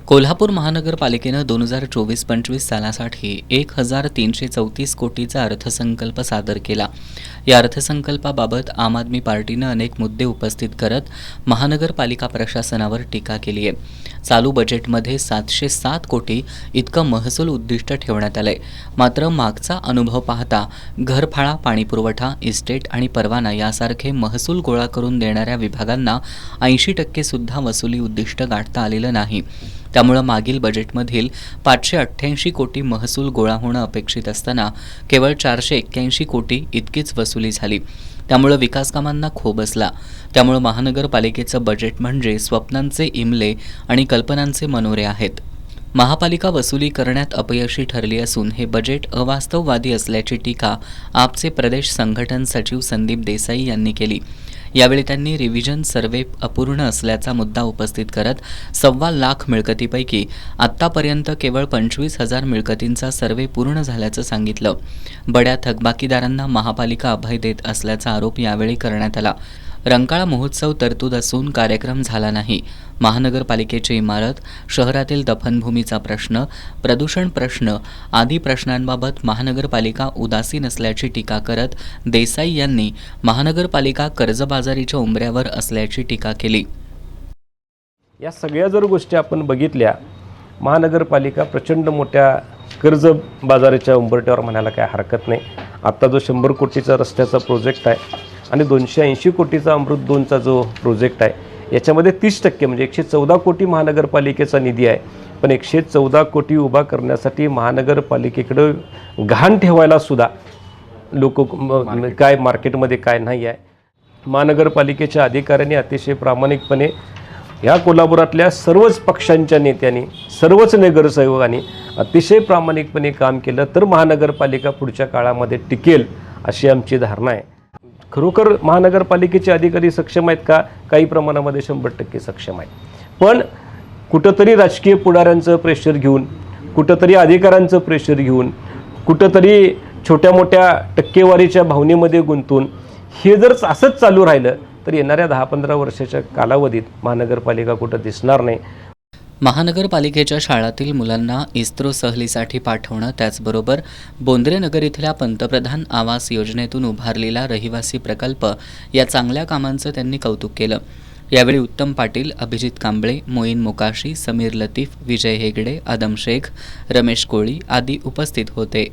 कोल्हापूर महानगरपालिकेनं 2024-25 सालासाठी 1334 कोटीचा अर्थसंकल्प सादर केला. या अर्थसंकल्पाबाबत आम आदमी पार्टीनं अनेक मुद्दे उपस्थित करत महानगरपालिका प्रशासनावर टीका केली आहे. चालू बजेटमध्ये 707 कोटी इतकं महसूल उद्दिष्ट ठेवण्यात आलंय. मात्र मागचा अनुभव पाहता घरफाळा, पाणीपुरवठा, इस्टेट आणि परवाना यासारखे महसूल गोळा करून देणाऱ्या विभागांना 80% सुद्धा वसुली उद्दिष्ट गाठता आलेलं नाही. त्यामुळे मागील बजेटमधील 588 कोटी महसूल गोळा होणं अपेक्षित असताना केवळ 481 कोटी इतकीच वसुली झाली. त्यामुळे विकासकामांना खो बसला. त्यामुळे महानगरपालिकेचं बजेट म्हणजे स्वप्नांचे इमले आणि कल्पनांचे मनोरे आहेत. महापालिका वसुली करण्यात अपयशी ठरली असून हे बजेट अवास्तववादी असल्याची टीका आपचे प्रदेश संघटन सचिव संदीप देसाई यांनी केली. यावेळी त्यांनी रिव्हिजन सर्व्हे अपूर्ण असल्याचा मुद्दा उपस्थित करत 1.25 लाख मिळकतीपैकी आत्तापर्यंत केवळ 25,000 मिळकतींचा सर्व्हे पूर्ण झाल्याचं सांगितलं. बड्या थकबाकीदारांना महापालिका अभय देत असल्याचा आरोप यावेळी करण्यात आला. रंकाळा महोत्सव तरतूद असून कार्यक्रम झाला नाही. महानगरपालिकेची इमारत, शहरातील दफनभूमीचा प्रश्न, प्रदूषण प्रश्न आदी प्रश्नांबाबत महानगरपालिका उदासीन असल्याची टीका करत देसाई यांनी महानगरपालिका कर्जबाजारीच्या उंबऱ्यावर असल्याची टीका केली. या सगळ्या जर गोष्टी आपण बघितल्या, महानगरपालिका प्रचंड मोठ्या कर्ज बाजाराच्या उंबरट्यावर म्हणायला काय हरकत नाही. आत्ता जो 100 कोटीचा रस्त्याचा प्रोजेक्ट आहे आणि 280 कोटीचा अमृत 2चा जो प्रोजेक्ट आहे, याच्यामध्ये 30% म्हणजे 114 कोटी महानगरपालिकेचा निधी आहे. पण 114 कोटी उभा करण्यासाठी महानगरपालिकेकडं गहाण ठेवायला सुद्धा लोक काय मार्केटमध्ये काय नाही आहे. महानगरपालिकेच्या अधिकाऱ्यांनी अतिशय प्रामाणिकपणे ह्या कोल्हापुरातल्या सर्वच पक्षांच्या नेत्यांनी, सर्वच नगरसेवकांनी अतिशय प्रामाणिकपणे काम केलं तर महानगरपालिका पुढच्या काळामध्ये टिकेल अशी आमची धारणा आहे. खरोखर महानगरपालिकेचे अधिकारी सक्षम आहेत का? काही प्रमाणामध्ये 100% सक्षम आहेत. पण कुठंतरी राजकीय पुढाऱ्यांचं प्रेशर घेऊन, कुठंतरी अधिकाऱ्यांचं प्रेशर घेऊन, कुठंतरी छोट्या मोठ्या टक्केवारीच्या भावनेमध्ये गुंतून हे जर असंच चालू राहिलं तर येणाऱ्या 10-15 वर्षाच्या कालावधीत महानगरपालिका कुठं दिसणार नाही. महानगरपालिकेच्या शाळातील मुलांना इस्रो सहलीसाठी पाठवणं, त्याचबरोबर बोंद्रेनगर इथल्या पंतप्रधान आवास योजनेतून उभारलेला रहिवासी प्रकल्प या चांगल्या कामांचं त्यांनी कौतुक केलं. यावेळी उत्तम पाटील, अभिजित कांबळे, मोईन मोकाशी, समीर लतीफ, विजय हेगडे, आदम शेख, रमेश कोळी आदी उपस्थित होते.